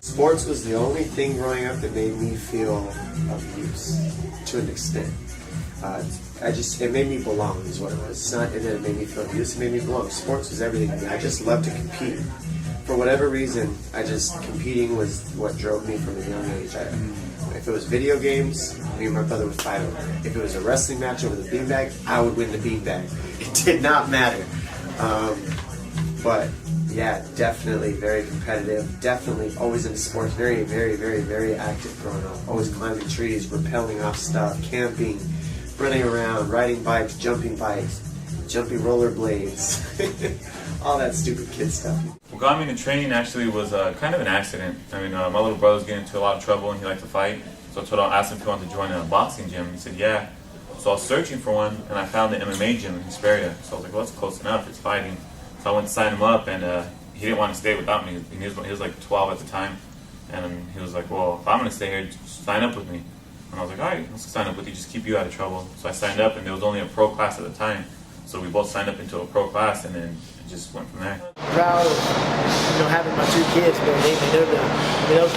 Sports was the only thing growing up that made me feel of use to an extent. It made me belong is what it was. It's not that it made me feel of use, it made me belong. Sports was everything to me. I just loved to compete. For whatever reason, competing was what drove me from a young age. If it was video games, me and my brother would fight over it. If it was a wrestling match over the beanbag, I would win the beanbag. It did not matter. But yeah, definitely very competitive. Definitely always into sports. Very, very, very, very active growing up. Always climbing trees, rappelling off stuff, camping, running around, riding bikes, jumping rollerblades, all that stupid kid stuff. What got me into training actually was kind of an accident. I mean, my little brother was getting into a lot of trouble and he liked to fight. So I asked him if he wanted to join a boxing gym. He said, yeah. So I was searching for one and I found the MMA gym in Hesperia. So I was like, well, that's close enough. It's fighting. So I went to sign him up and he didn't want to stay without me. He was like 12 at the time. And he was like, well, if I'm going to stay here, just sign up with me. And I was like, all right, let's sign up with you, just keep you out of trouble. So I signed up and there was only a pro class at the time. So we both signed up into a pro class and then it just went from there. Proud of having my two kids, but those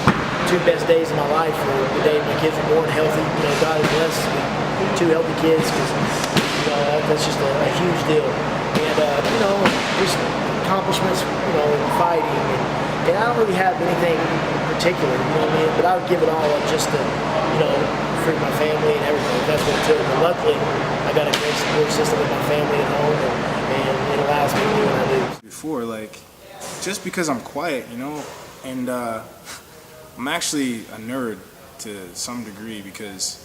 two best days of my life were the day my kids were born healthy. God has blessed me with two healthy kids because that's just a huge deal. And just accomplishments, fighting. And I don't really have anything particular, but I would give it all up just to, for my family and everything. That's what it took. But luckily, I got a great support system with my family at home, and it allows me to do what I do. Before, just because I'm quiet, and I'm actually a nerd to some degree because,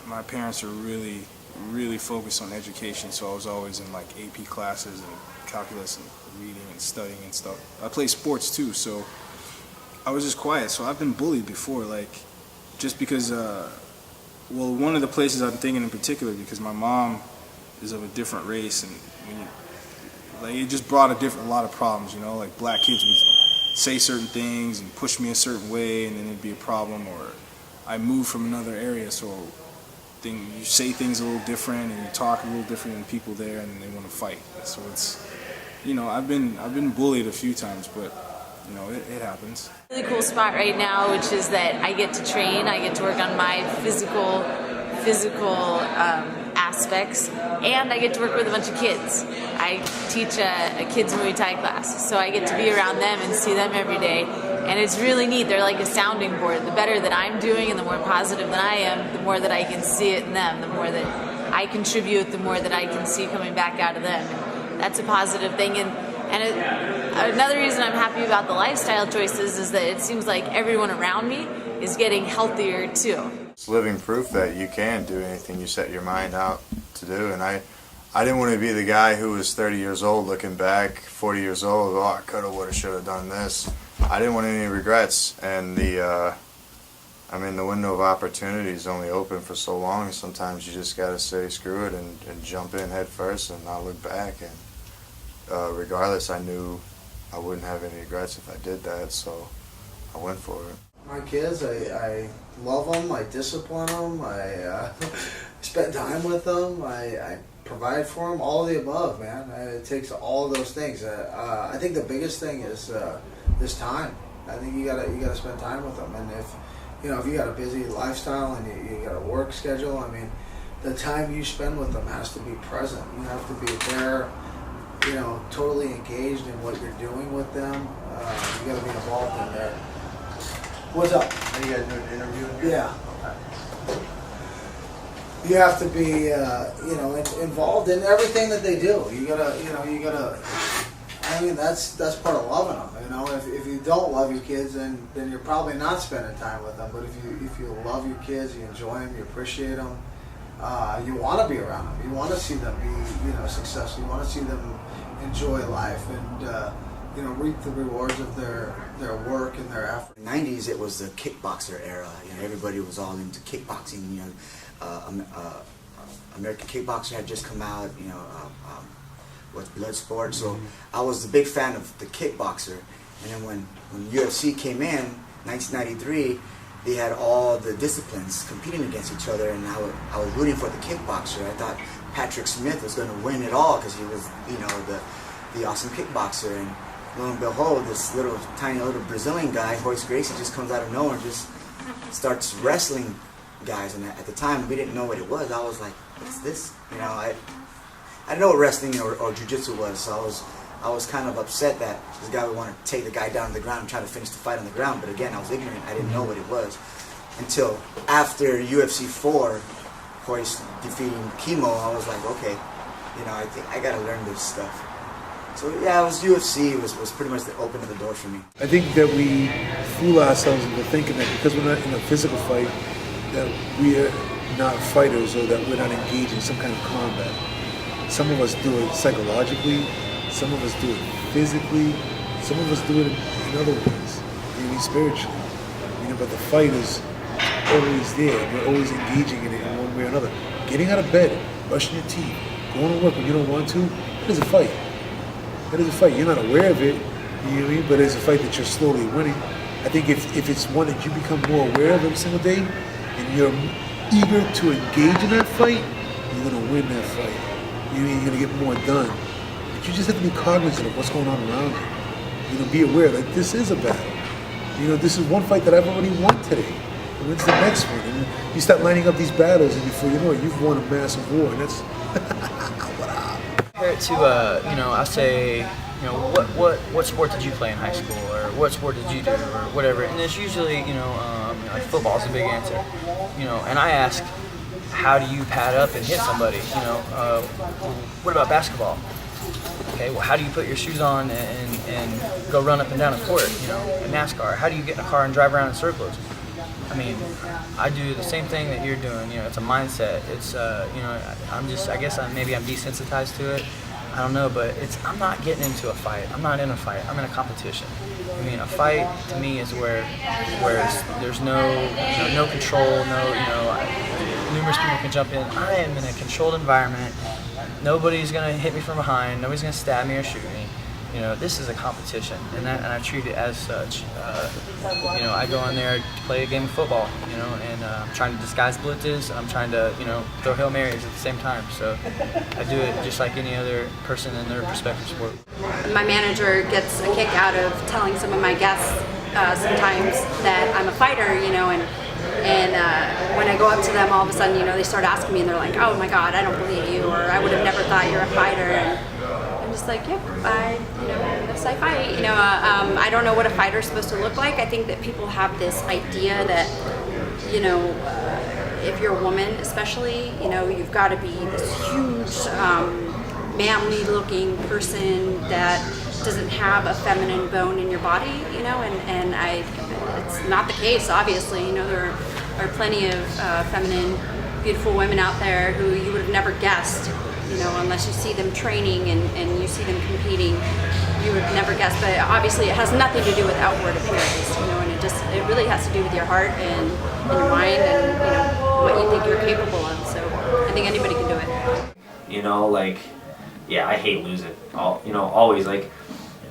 my parents are really, really focused on education, so I was always in, AP classes and calculus and reading and studying and stuff. I play sports too, so I was just quiet. So I've been bullied before, just because, one of the places I'm thinking in particular, because my mom is of a different race, and it just brought a lot of problems, black kids would say certain things and push me a certain way, and then it'd be a problem, or I moved from another area, so you say things a little different and you talk a little different than people there, and they want to fight. So it's, I've been bullied a few times, but it happens. Really cool spot right now, which is that I get to train, I get to work on my physical aspects, and I get to work with a bunch of kids. I teach a kids Muay Thai class, so I get to be around them and see them every day, and it's really neat. They're like a sounding board. The better that I'm doing and the more positive that I am, the more that I can see it in them, the more that I contribute, the more that I can see coming back out of them. And that's a positive thing. Another reason I'm happy about the lifestyle choices is that it seems like everyone around me is getting healthier too. It's living proof that you can do anything you set your mind out to do, and I didn't want to be the guy who was 30 years old looking back, 40 years old, I coulda, woulda, shoulda done this. I didn't want any regrets, and the window of opportunity is only open for so long. Sometimes you just gotta say screw it and jump in head first and not look back, and regardless, I knew I wouldn't have any regrets if I did that, so I went for it. My kids, I love them, I discipline them, I spend time with them, I provide for them, all of the above, man. It takes all of those things. I think the biggest thing is this time. I think you gotta spend time with them, and if you got a busy lifestyle and you got a work schedule, the time you spend with them has to be present. You have to be there, totally engaged in what you're doing with them. You got to be involved in there. What's up? Are you guys doing an interview? Yeah. You have to be, involved in everything that they do. You gotta. That's part of loving them. If you don't love your kids, then you're probably not spending time with them. But if you love your kids, you enjoy them, you appreciate them, you want to be around them. You want to see them be, successful. You want to see them enjoy life and reap the rewards of their work and their effort. In the 90s, it was the kickboxer era. Everybody was all into kickboxing. American Kickboxer had just come out. With Bloodsport. So I was a big fan of the kickboxer. And then when UFC came in, 1993, they had all the disciplines competing against each other, and I was rooting for the kickboxer. I thought Patrick Smith was going to win it all because he was, the awesome kickboxer. And lo and behold, this tiny little Brazilian guy, Royce Gracie, just comes out of nowhere and just starts wrestling guys. And at the time, we didn't know what it was. I was like, what's this? You know, I didn't know what wrestling or jiu-jitsu was, so I was kind of upset that this guy would want to take the guy down to the ground and try to finish the fight on the ground. But again, I was ignorant. I didn't know what it was until after UFC 4, Royce defeating Kimo. I was like, okay, you know, I think I got to learn this stuff. So yeah, it was UFC was pretty much the open of the door for me. I think that we fool ourselves into thinking that because we're not in a physical fight, that we are not fighters or that we're not engaged in some kind of combat. Some of us do it psychologically, some of us do it physically, some of us do it in other ways, maybe spiritually. You know, but the fight is always there. We're always engaging in it in one way or another. Getting out of bed, brushing your teeth, going to work when you don't want to, that is a fight. That is a fight. You're not aware of it, you know what I mean? But it's a fight that you're slowly winning. I think if it's one that you become more aware of every single day, and you're eager to engage in that fight, you're gonna win that fight. You're gonna get more done. But you just have to be cognizant of what's going on around you. You know, be aware that this is a battle. You know, this is one fight that I've already won today. And when's the next one? And you start lining up these battles, and before you know it, you've won a massive war, and that's Compare it to, you know, I say, you know, what sport did you play in high school, or what sport did you do, or whatever, and it's usually, you know, like football's a big answer, you know, and I ask, how do you pad up and hit somebody, you know, what about basketball? Okay, well, how do you put your shoes on and go run up and down a court, you know, in NASCAR? How do you get in a car and drive around in circles? I mean, I do the same thing that you're doing. You know, it's a mindset. It's, you know, I guess maybe I'm desensitized to it. I don't know, but I'm not getting into a fight. I'm not in a fight. I'm in a competition. I mean, a fight to me is where there's no control, numerous people can jump in. I am in a controlled environment. Nobody's gonna hit me from behind. Nobody's gonna stab me or shoot me. You know, this is a competition, and I treat it as such. You know, I go in there to play a game of football, you know, and I'm trying to disguise blitzes, and I'm trying to, you know, throw Hail Marys at the same time. So I do it just like any other person in their respective sport. My manager gets a kick out of telling some of my guests sometimes that I'm a fighter, you know, and when I go up to them, all of a sudden, you know, they start asking me, and they're like, "Oh my God, I don't believe you," or "I would have never thought you're a fighter." And I'm just like, "Yep, yes, I fight." You know, I don't know what a fighter's supposed to look like. I think that people have this idea that, you know, if you're a woman, especially, you know, you've got to be this huge, manly-looking person that doesn't have a feminine bone in your body, you know, and it's not the case, obviously. You know, there are plenty of feminine, beautiful women out there who you would have never guessed, you know, unless you see them training and you see them competing, you would never guess. But obviously it has nothing to do with outward appearance, you know, and it really has to do with your heart and your mind and, you know, what you think you're capable of. So I think anybody can do it. You know, like, yeah, I hate losing. You know, always, like,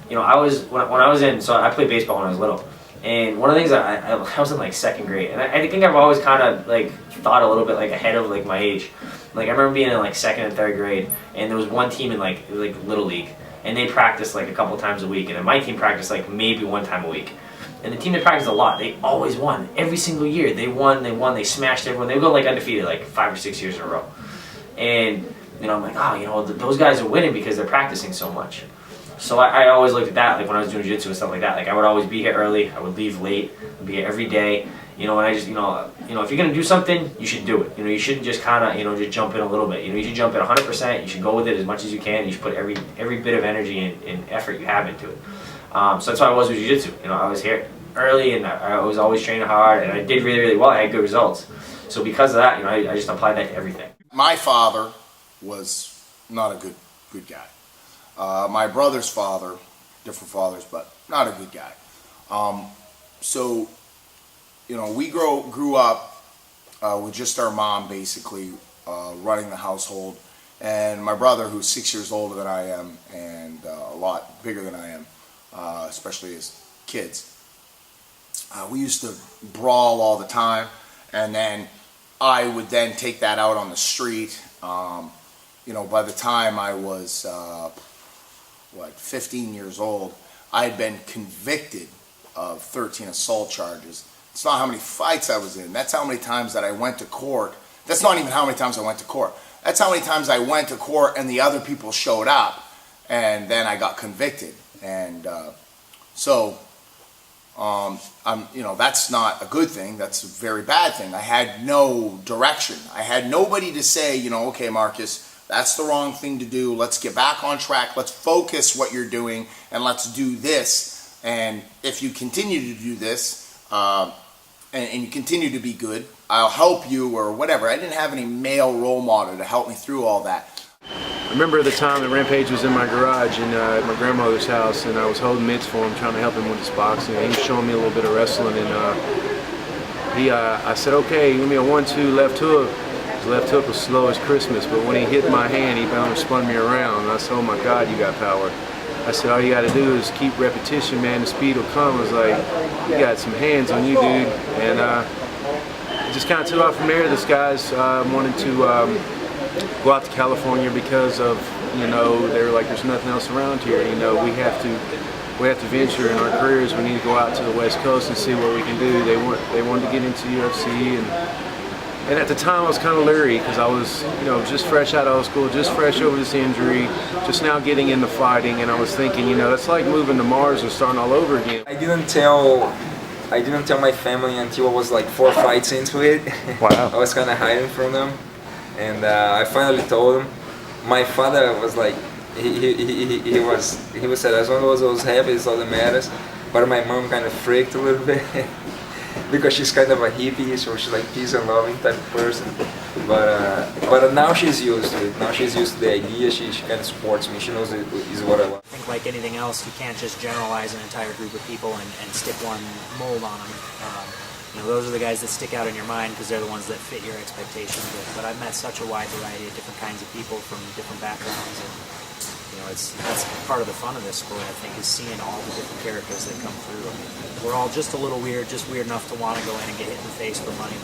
you know, I was, when I was in, so I played baseball when I was little. And one of the things I was in like second grade, and I think I've always kind of like thought a little bit like ahead of like my age. Like I remember being in like second and third grade, and there was one team in like Little League, and they practiced like a couple times a week, and then my team practiced like maybe one time a week. And the team that practiced a lot, they always won every single year. They won, they smashed everyone. They would go like undefeated like 5 or 6 years in a row. And you know, I'm like, oh, you know, those guys are winning because they're practicing so much. So I always looked at that, like when I was doing jiu-jitsu and stuff like that. Like I would always be here early, I would leave late, I'd be here every day. You know, and I just, you know, if you're gonna do something, you should do it. You know, you shouldn't just kind of, you know, just jump in a little bit. You know, you should jump in 100%. You should go with it as much as you can. You should put every bit of energy and effort you have into it. So that's why I was with jiu-jitsu. You know, I was here early, and I was always training hard, and I did really, really well. I had good results. So because of that, you know, I just applied that to everything. My father was not a good guy. My brother's father, different fathers, but not a good guy. So, you know, we grew up with just our mom basically running the household, and my brother, who's 6 years older than I am and a lot bigger than I am, especially as kids. We used to brawl all the time, and then I would then take that out on the street. You know, by the time I was 15 years old, I had been convicted of 13 assault charges. It's not how many fights I was in. That's how many times that I went to court. That's not even how many times I went to court. That's how many times I went to court and the other people showed up, and then I got convicted. And that's not a good thing. That's a very bad thing. I had no direction. I had nobody to say, okay, Marcus, that's the wrong thing to do. Let's get back on track. Let's focus what you're doing, and let's do this. And if you continue to do this, and you continue to be good, I'll help you or whatever. I didn't have any male role model to help me through all that. I remember the time that Rampage was in my garage at my grandmother's house, and I was holding mitts for him, trying to help him with his boxing. He was showing me a little bit of wrestling, and I said, okay, give me a 1-2 left hook. His left hook was slow as Christmas, but when he hit my hand, he found and spun me around, and I said, oh my God, you got power. I said, all you got to do is keep repetition, man, the speed will come. I was like, you got some hands on you, dude. And it just kind of took off from there. This guy's wanted to go out to California because of, they were like, there's nothing else around here. We have to venture in our careers. We need to go out to the West Coast and see what we can do. They wanted to get into UFC, and at the time I was kind of leery because I was, just fresh out of school, just fresh over this injury, just now getting into fighting, and I was thinking, that's like moving to Mars and starting all over again. I didn't tell my family until I was like 4 fights into it. Wow. I was kind of hiding from them, and I finally told them. My father was like, he was said, as long as I was happy, it's all that matters. But my mom kind of freaked a little bit. Because she's kind of a hippie, so she's like peace and loving type of person. But now she's used to it. Now she's used to the idea. She kind of supports me. She knows it is what I want. I think like anything else, you can't just generalize an entire group of people and stick one mold on them. Those are the guys that stick out in your mind because they're the ones that fit your expectations. But I've met such a wide variety of different kinds of people from different backgrounds. And, that's part of the fun of this sport, I think, is seeing all the different characters that come through. I mean, we're all just a little weird, just weird enough to want to go in and get hit in the face for money,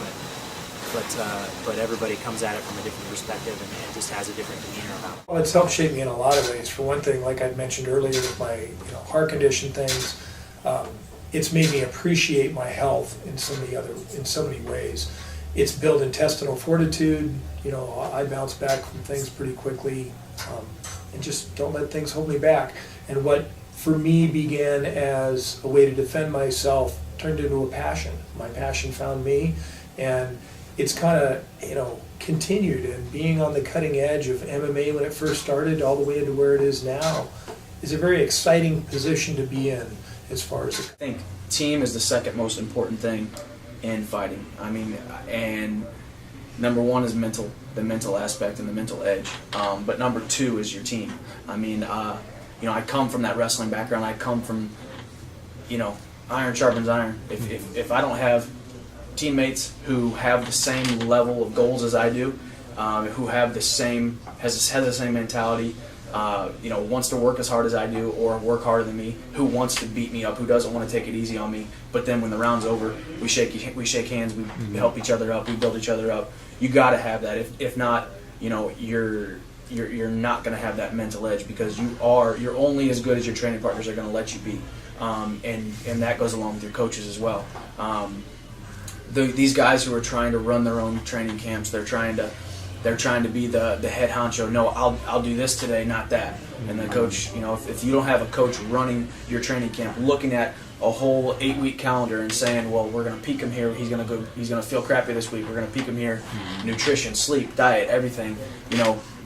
but everybody comes at it from a different perspective and just has a different demeanor about it. Well, it's helped shape me in a lot of ways. For one thing, like I mentioned earlier with my heart condition things, it's made me appreciate my health in so many ways. It's built intestinal fortitude. I bounce back from things pretty quickly. And just don't let things hold me back. And what for me began as a way to defend myself turned into a passion. My passion found me, and it's kind of continued. And being on the cutting edge of MMA when it first started all the way into where it is now is a very exciting position to be in as far as I think team is the second most important thing in fighting. I mean, and number one is the mental aspect and the mental edge. But number two is your team. I mean, I come from that wrestling background. I come from, iron sharpens iron. If I don't have teammates who have the same level of goals as I do, who have the same has the same mentality, wants to work as hard as I do or work harder than me, who wants to beat me up, who doesn't want to take it easy on me, but then when the round's over, we shake hands, we help each other up, we build each other up. You got to have that. If not, you're not going to have that mental edge because you're only as good as your training partners are going to let you be, and that goes along with your coaches as well. These guys who are trying to run their own training camps, they're trying to be the head honcho. No, I'll do this today, not that. And the coach, if you don't have a coach running your training camp, looking at a whole 8-week calendar and saying, well, we're going to peak him here. He's going to feel crappy this week. We're going to peak him here. Nutrition, sleep, diet, everything.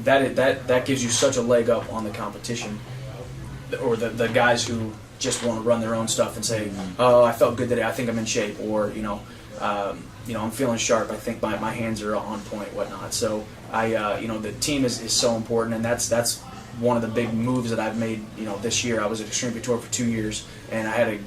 That gives you such a leg up on the competition, or the guys who just want to run their own stuff and say, oh, I felt good today. I think I'm in shape, or I'm feeling sharp. I think my hands are on point, whatnot. So the team is so important, and that's one of the big moves that I've made. This year I was at Extreme Couture for 2 years, and I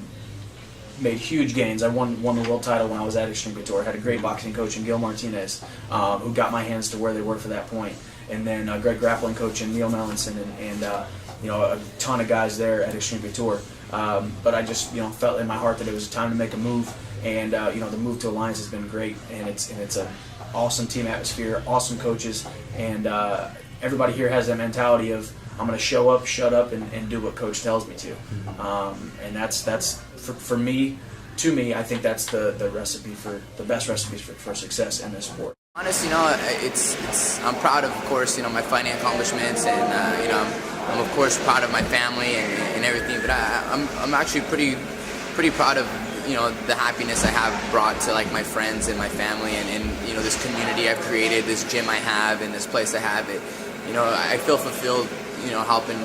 made huge gains. I won the world title when I was at Extreme Couture. I had a great boxing coach in Gil Martinez, who got my hands to where they were for that point, and then a great grappling coach in Neil Melanson, and a ton of guys there at Extreme Couture. But I just felt in my heart that it was time to make a move. And the move to Alliance has been great, and it's an awesome team atmosphere, awesome coaches, and everybody here has that mentality of I'm going to show up, shut up, and do what coach tells me to. And that's for me, to me, I think that's the recipe for the best recipes for success in this sport. Honest, I'm proud of course, my fighting accomplishments, and I'm of course proud of my family and everything. But I'm actually pretty proud of the happiness I have brought to like my friends and my family, and this community I've created, this gym I have, and this place I have. It, I feel fulfilled, helping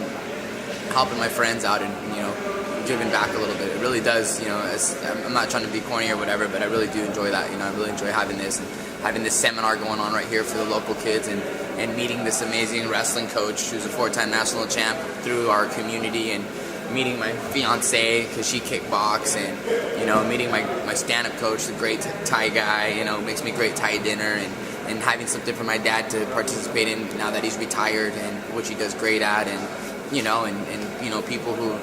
my friends out and giving back a little bit. It really does. I'm not trying to be corny or whatever, but I really do enjoy that. I really enjoy having this seminar going on right here for the local kids, and meeting this amazing wrestling coach who's a 4-time national champ through our community, and meeting my fiance because she kickbox, and meeting my stand-up coach, the great Thai guy, makes me great Thai dinner, and having something for my dad to participate in now that he's retired, and which he does great at, and people who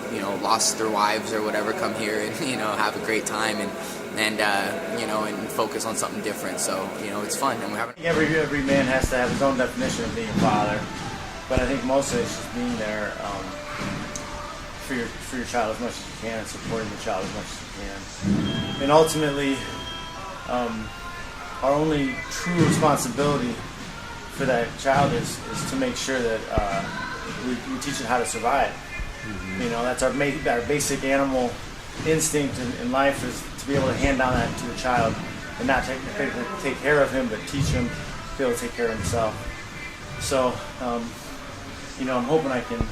lost their wives or whatever come here and have a great time and focus on something different. So it's fun, and we're having. Every man has to have his own definition of being a father, but I think most of it's just being there for your child as much as you can, and supporting the child as much as you can. And ultimately, our only true responsibility for that child is to make sure that we teach it how to survive. That's our basic animal instinct in life, is to be able to hand down that to a child and not take care of him, but teach him to be able to take care of himself. So, I'm hoping I can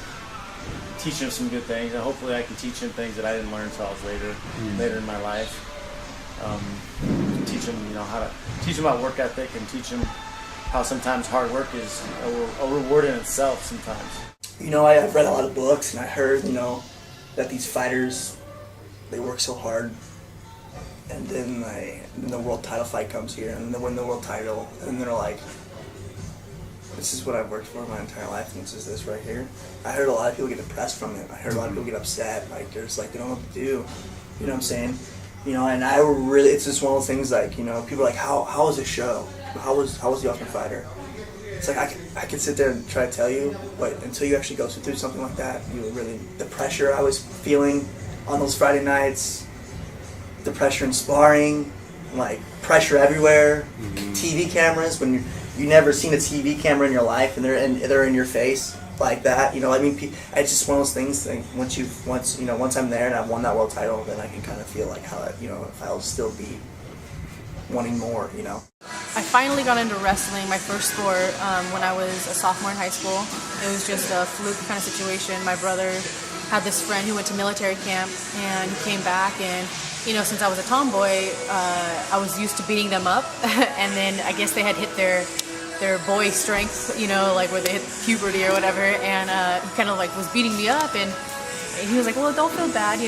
teach him some good things, and hopefully I can teach him things that I didn't learn until I was later in my life. Teach him, teach him about work ethic, and teach him how sometimes hard work is a reward in itself sometimes. I've read a lot of books, and I heard, that these fighters, they work so hard, and then the world title fight comes here, and they win the world title, and they're like, this is what I've worked for my entire life, and this is this right here. I heard a lot of people get depressed from it. I heard a lot of people get upset, like they're just like, they don't know what to do. You know what I'm saying? And I really, it's just one of those things like, people are like, how was the show? How was The Ultimate Fighter? It's like, I can sit there and try to tell you, but until you actually go through something like that, the pressure I was feeling on those Friday nights, the pressure in sparring, like pressure everywhere, TV cameras, when you never seen a TV camera in your life, and they're in your face like that. It's just one of those things. Like once I'm there and I've won that world title, then I can kind of feel like how if I'll still be wanting more. I finally got into wrestling, my first sport, when I was a sophomore in high school. It was just a fluke kind of situation. My brother had this friend who went to military camp, and he came back, and since I was a tomboy, I was used to beating them up, and then I guess they had hit their boy strength, like where they hit puberty or whatever, and he kind of like was beating me up, and he was like, well, don't feel bad,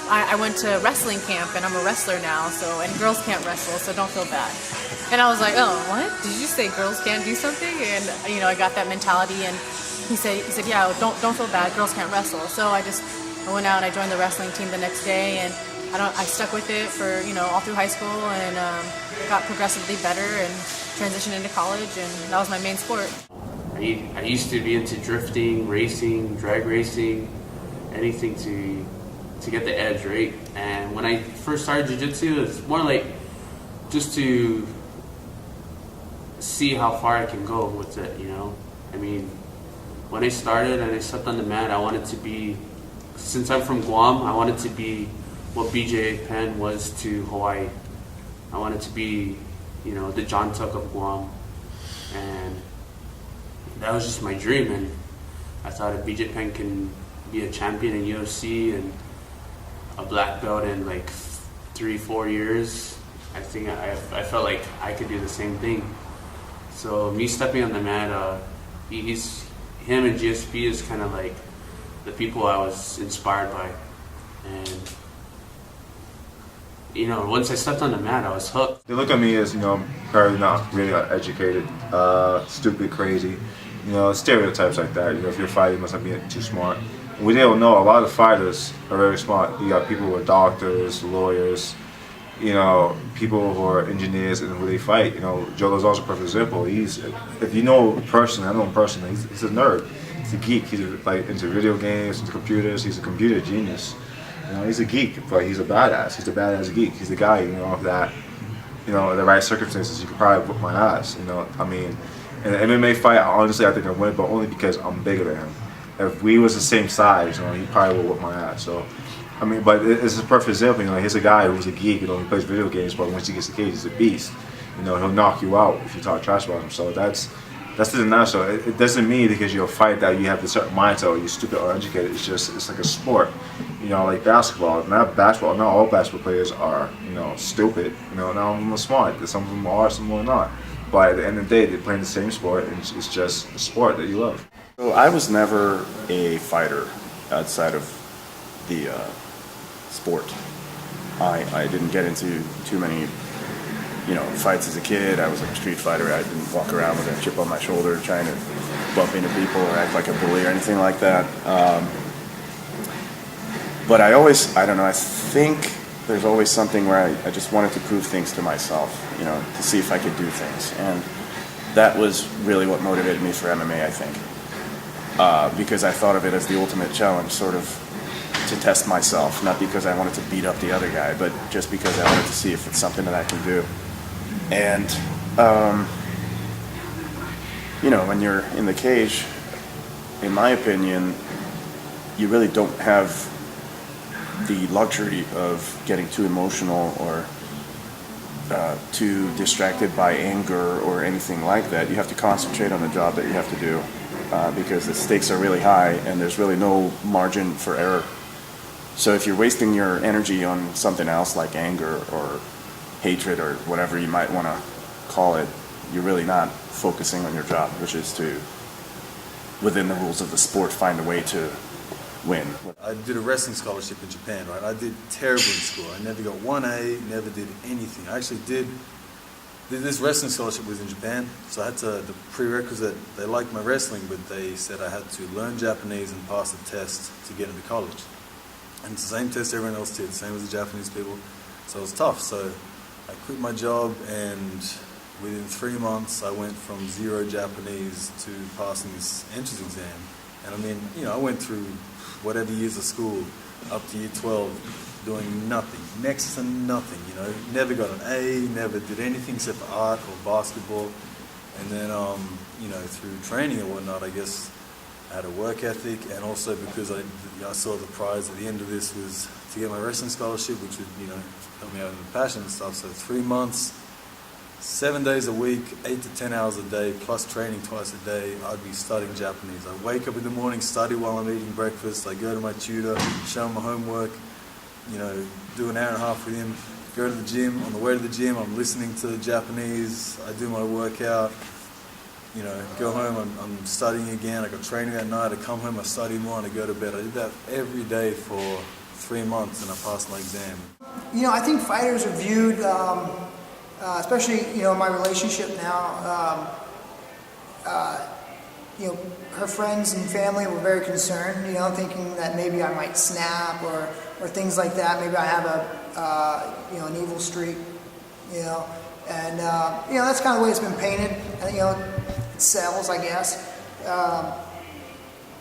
I went to wrestling camp, and I'm a wrestler now, and girls can't wrestle, so don't feel bad. And I was like, oh, what? Did you say girls can't do something? And I got that mentality, and he said, yeah, don't feel bad, girls can't wrestle. So I went out and I joined the wrestling team the next day, and I stuck with it for all through high school, and got progressively better and transitioned into college, and that was my main sport. I used to be into drifting, racing, drag racing, anything to get the edge, right? And when I first started jiu-jitsu, it's more like just to see how far I can go with it, when I started and I stepped on the mat, I wanted to be, since I'm from Guam, I wanted to be what BJ Penn was to Hawaii. I wanted to be, the John Tuck of Guam. And that was just my dream. And I thought if BJ Penn can be a champion in UFC and a black belt in like 3-4 years, I think I felt like I could do the same thing. So me stepping on the mat, him and GSP is kind of like the people I was inspired by. And once I stepped on the mat, I was hooked. They look at me as, probably not really educated, stupid, crazy, stereotypes like that. If you're fighting, you must not be too smart. We don't know, a lot of fighters are very smart. You got people who are doctors, lawyers, people who are engineers and who they fight. Joe Lauzon's a perfect example. If you know him personally, I know him personally, he's a nerd. He's a geek. He's like into video games, into computers. He's a computer genius. You know, he's a geek, but he's a badass. He's a badass geek. He's the guy, you know, that, you know, in the right circumstances, you could probably whip my ass. You know, I mean, in an MMA fight, honestly, I think I win, but only because I'm bigger than him. If we was the same size, you know, he probably would whip my ass. So, I mean, but it's a perfect example. You know, here's a guy who's a geek. You know, he plays video games, but once he gets the cage, he's a beast. You know, he'll knock you out if you talk trash about him. So that's the national. It doesn't mean because you're a fight that you have a certain mindset or you're stupid or educated. It's like a sport. You know, like basketball. Not all basketball players are, you know, stupid. You know, not all of them are smart. Some of them are, some of them are not. But at the end of the day, they're playing the same sport, and it's just a sport that you love. So I was never a fighter outside of the sport. I didn't get into too many, you know, fights as a kid. I was like a street fighter. I didn't walk around with a chip on my shoulder trying to bump into people or act like a bully or anything like that. But I don't know, I think there's always something where I just wanted to prove things to myself, you know, to see if I could do things. And that was really what motivated me for MMA, I think. Because I thought of it as the ultimate challenge, sort of to test myself, not because I wanted to beat up the other guy, but just because I wanted to see if it's something that I can do. And, you know, when you're in the cage, in my opinion, you really don't have the luxury of getting too emotional or too distracted by anger or anything like that. You have to concentrate on the job that you have to do because the stakes are really high and there's really no margin for error. So if you're wasting your energy on something else like anger or hatred or whatever you might want to call it, you're really not focusing on your job, which is to, within the rules of the sport, find a way to win. I did a wrestling scholarship in Japan, right? I did terrible in school. I never got 1A, never did anything. I actually did this wrestling scholarship was in Japan, so I had to, the prerequisite, they liked my wrestling, but they said I had to learn Japanese and pass the test to get into college. And it's the same test everyone else did, same as the Japanese people. So it was tough. So I quit my job, and within 3 months I went from 0 Japanese to passing this entrance exam. And I mean, you know, I went through whatever years of school up to year 12 doing nothing, next to nothing, you know. Never got an A, never did anything except for art or basketball. And then, you know, through training and whatnot, I guess I had a work ethic, and also because I saw the prize at the end of this was to get my wrestling scholarship, which would, you know, help me out in the passion and stuff. So 3 months, 7 days a week, 8 to 10 hours a day, plus training twice a day, I'd be studying Japanese. I wake up in the morning, study while I'm eating breakfast. I go to my tutor, show him my homework, you know, do an hour and a half with him, go to the gym. On the way to the gym, I'm listening to Japanese. I do my workout, you know, go home, I'm studying again. I got training that night. I come home, I study more, and I go to bed. I did that every day for 3 months, and I passed my exam. You know, I think fighters are viewed, especially, you know, in my relationship now, you know, her friends and family were very concerned, you know, thinking that maybe I might snap or things like that. Maybe I have you know, an evil streak, you know, and, you know, that's kind of the way it's been painted. And, you know, it sells, I guess.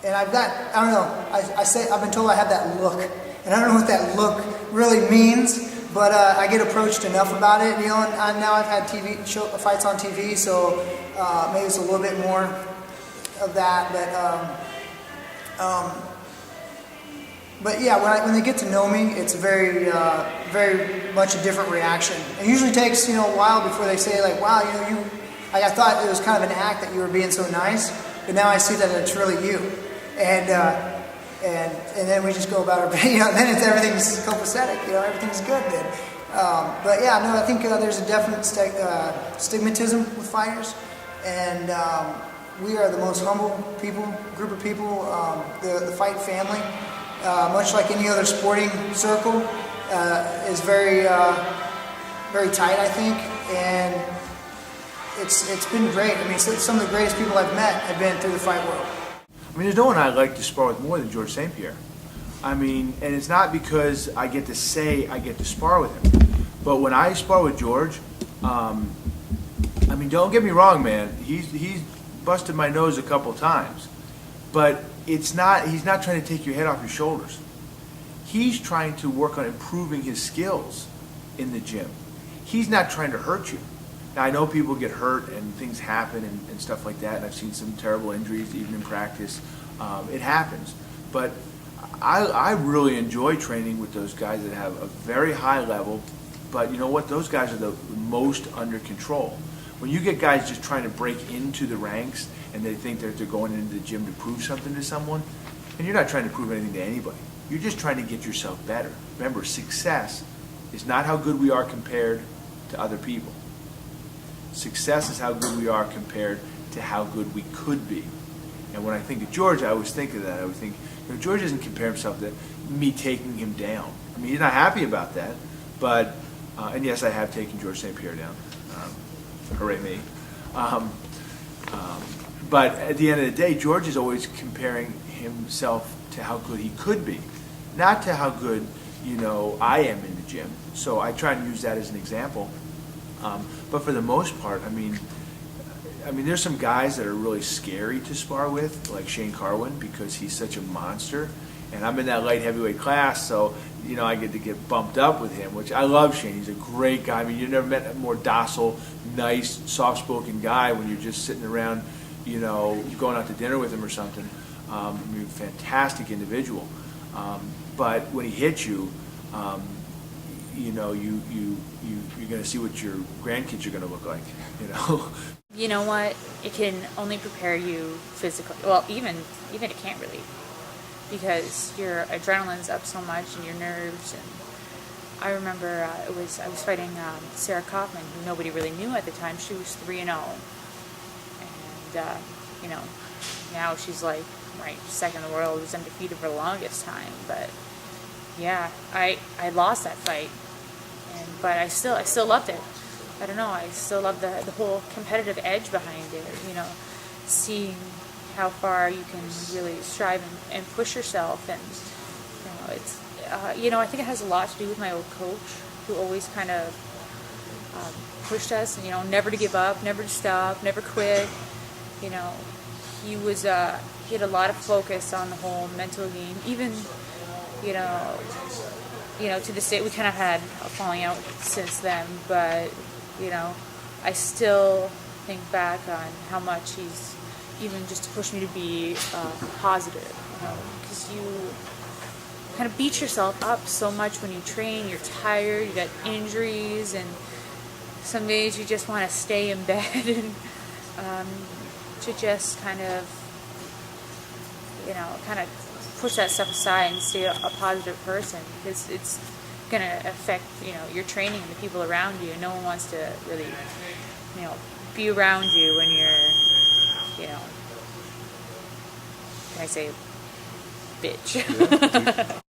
And I've got, I don't know, I've been told I have that look, and I don't know what that look really means. But I get approached enough about it, you know, and now I've had fights on TV, so maybe it's a little bit more of that. But yeah, when they get to know me, it's very much a different reaction. It usually takes, you know, a while before they say, like, wow, you know, I thought it was kind of an act that you were being so nice, but now I see that it's really you, and then we just go about our, you know, then everything's copacetic, you know, everything's good then. But yeah, no, I think there's a definite stigmatism with fighters, and we are the most humble group of people. The fight family, much like any other sporting circle, is very tight, I think, and it's been great. I mean, some of the greatest people I've met have been through the fight world. I mean, there's no one I'd like to spar with more than George St. Pierre. I mean, and it's not because I get to say I get to spar with him, but when I spar with George, I mean, don't get me wrong, man. He's busted my nose a couple times, But it's not. He's not trying to take your head off your shoulders. He's trying to work on improving his skills in the gym. He's not trying to hurt you. Now, I know people get hurt and things happen and stuff like that, and I've seen some terrible injuries even in practice. It happens. But I really enjoy training with those guys that have a very high level, but you know what? Those guys are the most under control. When you get guys just trying to break into the ranks and they think that they're going into the gym to prove something to someone, and you're not trying to prove anything to anybody. You're just trying to get yourself better. Remember, success is not how good we are compared to other people. Success is how good we are compared to how good we could be. And when I think of George, I always think of that. I always think, you know, George doesn't compare himself to me taking him down. I mean, he's not happy about that, but, and yes, I have taken George St. Pierre down. Hooray me. But at the end of the day, George is always comparing himself to how good he could be, not to how good, you know, I am in the gym. So I try and use that as an example. But for the most part, I mean, there's some guys that are really scary to spar with, like Shane Carwin, because he's such a monster. And I'm in that light heavyweight class, so, you know, I get to get bumped up with him, which I love Shane. He's a great guy. I mean, you've never met a more docile, nice, soft-spoken guy when you're just sitting around, you know, going out to dinner with him or something. I mean, fantastic individual. But when he hits you, you know, you're going to see what your grandkids are going to look like, you know. You know what? It can only prepare you physically. Well, even it can't really, because your adrenaline's up so much and your nerves. And I remember I was fighting Sarah Kaufman, who nobody really knew at the time. She was 3-0, and you know, now she's like right second in the world. Was undefeated for the longest time, but yeah, I lost that fight, but I still loved it. I don't know, I still love the whole competitive edge behind it, you know, seeing how far you can really strive and push yourself. And, you know, it's, you know, I think it has a lot to do with my old coach, who always kind of pushed us, you know, never to give up, never to stop, never quit. You know, he had a lot of focus on the whole mental game, even, you know, to this day, we kind of had a falling out since then, but, you know, I still think back on how much he's even just to push me to be positive, you know, because you kind of beat yourself up so much when you train. You're tired, you got injuries, and some days you just want to stay in bed and to just kind of, you know, push that stuff aside and stay a positive person, because it's going to affect, you know, your training and the people around you. No one wants to really, you know, be around you when you're, you know, can I say bitch?